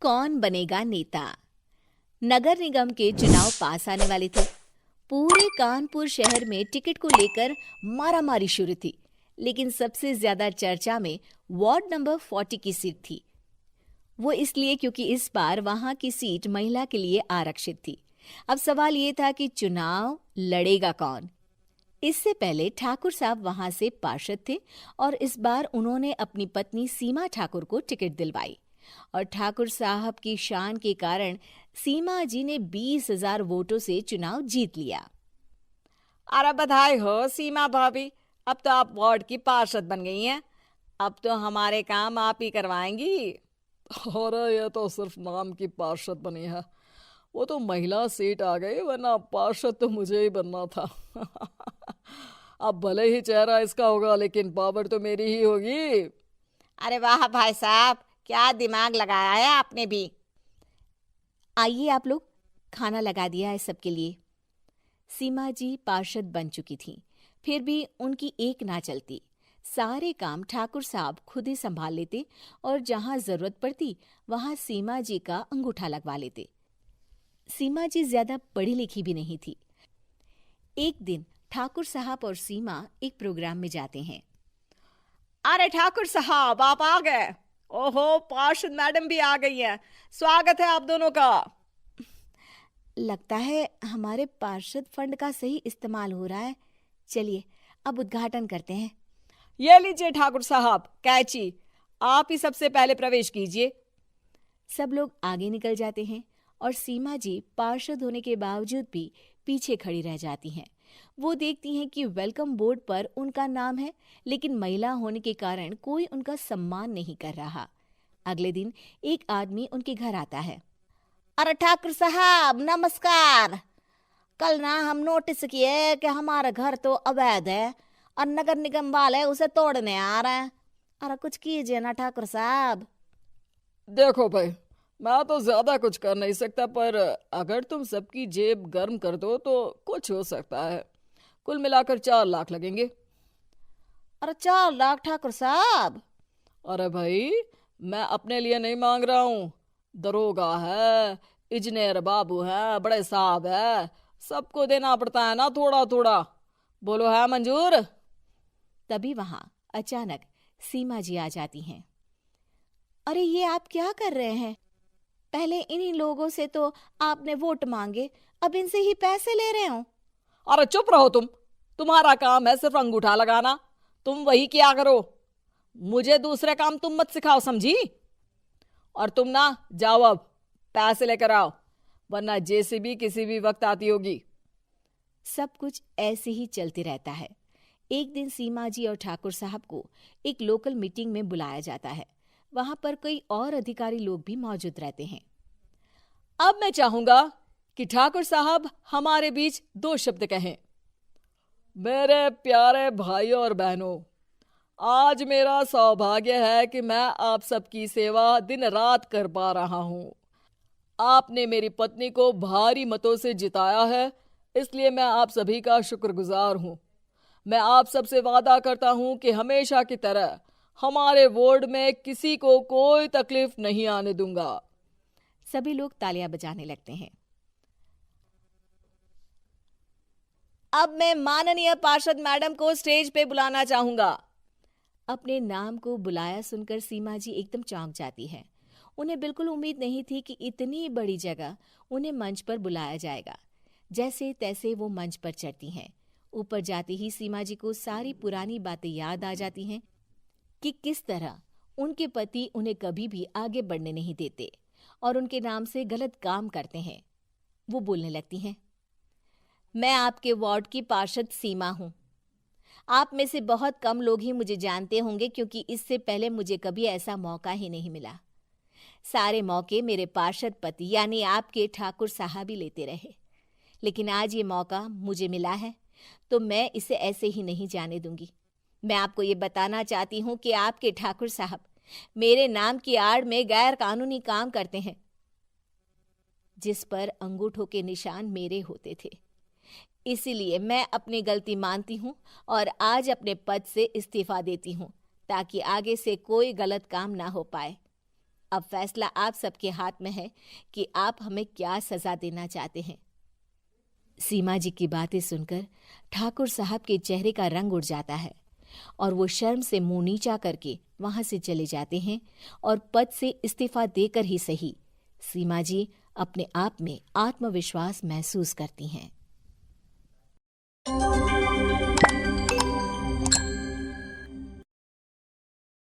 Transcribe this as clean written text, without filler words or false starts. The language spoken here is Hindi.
कौन बनेगा नेता। नगर निगम के चुनाव पास आने वाले थे। पूरे कानपुर शहर में टिकट को लेकर मारामारी शुरू थी, लेकिन सबसे ज्यादा चर्चा में वार्ड नंबर 40 की सीट थी। वो इसलिए क्योंकि इस बार वहां की सीट महिला के लिए आरक्षित थी। अब सवाल ये था कि चुनाव लड़ेगा कौन। इससे पहले ठाकुर साहब वहां से पार्षद थे और इस बार उन्होंने अपनी पत्नी सीमा ठाकुर को टिकट दिलवाई और ठाकुर साहब की शान के कारण सीमा जी ने 20,000 वोटों से चुनाव जीत लिया। अरे बधाई हो सीमा भाभी, अब तो आप वार्ड की पार्षद बन गई हैं। अब तो हमारे काम आप ही करवाएंगी। अरे ये तो सिर्फ नाम की पार्षद बनी है, वो तो महिला सीट आ गई, वरना पार्षद तो मुझे ही बनना था। अब भले ही चेहरा इसका होगा, लेकिन पावर तो मेरी ही होगी। अरे वाह भाई साहब, क्या दिमाग लगाया है आपने भी। आइए आप लोग, खाना लगा दिया है सबके लिए। सीमा जी पार्षद बन चुकी थीं, फिर भी उनकी एक ना चलती। सारे काम ठाकुर साहब खुद ही संभाल लेते और जहां जरूरत पड़ती वहां सीमा जी का अंगूठा लगवा लेते। सीमा जी ज्यादा पढ़ी लिखी भी नहीं थी। एक दिन ठाकुर साहब और सीमा एक प्रोग्राम में जाते हैं। अरे ठाकुर साहब, आप आ गए। ओहो, पार्षद मैडम भी आ गई हैं। स्वागत है आप दोनों का। लगता है हमारे पार्षद फंड का सही इस्तेमाल हो रहा है। चलिए अब उद्घाटन करते हैं। ये लीजिए ठाकुर साहब कैची, आप ही सबसे पहले प्रवेश कीजिए। सब लोग आगे निकल जाते हैं और सीमा जी पार्षद होने के बावजूद भी पीछे खड़ी रह जाती हैं। वो देखती हैं कि वेलकम बोर्ड पर उनका नाम है, लेकिन महिला होने के कारण कोई उनका सम्मान नहीं कर रहा। अगले दिन एक आदमी उनके घर आता है। अरे ठाकुर साहब नमस्कार। कल ना हम नोटिस किए कि हमारा घर तो अवैध है और नगर निगम वाले उसे तोड़ने आ रहे हैं। अरे कुछ कीजिए ना ठाकुर साहब। देखो भाई, मैं तो ज्यादा कुछ कर नहीं सकता, पर अगर तुम सबकी जेब गर्म कर दो तो कुछ हो सकता है। कुल मिलाकर 4 लाख लगेंगे। अरे 4 लाख ठाकुर साहब? अरे भाई, मैं अपने लिए नहीं मांग रहा हूँ। दरोगा है, इंजीनियर बाबू है, बड़े साहब है, सबको देना पड़ता है ना थोड़ा थोड़ा। बोलो है मंजूर? तभी वहां अचानक सीमा जी आ जाती हैं। अरे ये आप क्या कर रहे हैं? पहले इन्हीं लोगों से तो आपने वोट मांगे, अब इनसे ही पैसे ले रहे हो। अरे चुप रहो तुम। तुम्हारा काम है सिर्फ अंगूठा लगाना, तुम वही किया करो। मुझे दूसरे काम तुम मत सिखाओ, समझी? और तुम ना जाओ, अब पैसे लेकर आओ, वरना जेसीबी किसी भी वक्त आती होगी। सब कुछ ऐसे ही चलते रहता है। एक दिन सीमा जी और ठाकुर साहब को एक लोकल मीटिंग में बुलाया जाता है। वहां पर कई और अधिकारी लोग भी मौजूद रहते हैं। अब मैं चाहूंगा कि ठाकुर साहब हमारे बीच 2 शब्द कहें। मेरे प्यारे भाइयों और बहनों, आज मेरा सौभाग्य है कि मैं आप सबकी सेवा दिन रात कर पा रहा हूं। आपने मेरी पत्नी को भारी मतों से जिताया है, इसलिए मैं आप सभी का शुक्रगुजार हूं। मैं आप सबसे वादा करता हूं कि हमेशा की तरह हमारे वार्ड में किसी को कोई तकलीफ नहीं आने दूंगा। सभी लोग तालियां बजाने लगते हैं। अब मैं माननीय पार्षद मैडम को स्टेज पे बुलाना चाहूंगा। अपने नाम को बुलाया सुनकर सीमा जी एकदम चौंक जाती है। उन्हें बिल्कुल उम्मीद नहीं थी कि इतनी बड़ी जगह उन्हें मंच पर बुलाया जाएगा। जैसे तैसे वो मंच पर चढ़ती हैं। ऊपर जाते ही सीमा जी को सारी पुरानी बातें याद आ जाती हैं कि किस तरह उनके पति उन्हें कभी भी आगे बढ़ने नहीं देते और उनके नाम से गलत काम करते हैं। वो बोलने लगती हैं। मैं आपके वार्ड की पार्षद सीमा हूं। आप में से बहुत कम लोग ही मुझे जानते होंगे, क्योंकि इससे पहले मुझे कभी ऐसा मौका ही नहीं मिला। सारे मौके मेरे पार्षद पति यानी आपके ठाकुर साहब ही लेते रहे, लेकिन आज ये मौका मुझे मिला है तो मैं इसे ऐसे ही नहीं जाने दूंगी। मैं आपको ये बताना चाहती हूँ कि आपके ठाकुर साहब मेरे नाम की आड़ में गैर कानूनी काम करते हैं, जिस पर अंगूठों के निशान मेरे होते थे। इसीलिए मैं अपनी गलती मानती हूँ और आज अपने पद से इस्तीफा देती हूँ, ताकि आगे से कोई गलत काम ना हो पाए। अब फैसला आप सबके हाथ में है कि आप हमें क्या सजा देना चाहते हैं। सीमा जी की बातें सुनकर ठाकुर साहब के चेहरे का रंग उड़ जाता है और वो शर्म से मुंह नीचा करके वहां से चले जाते हैं और पद से इस्तीफा देकर ही सही सीमा जी अपने आप में आत्मविश्वास महसूस करती हैं।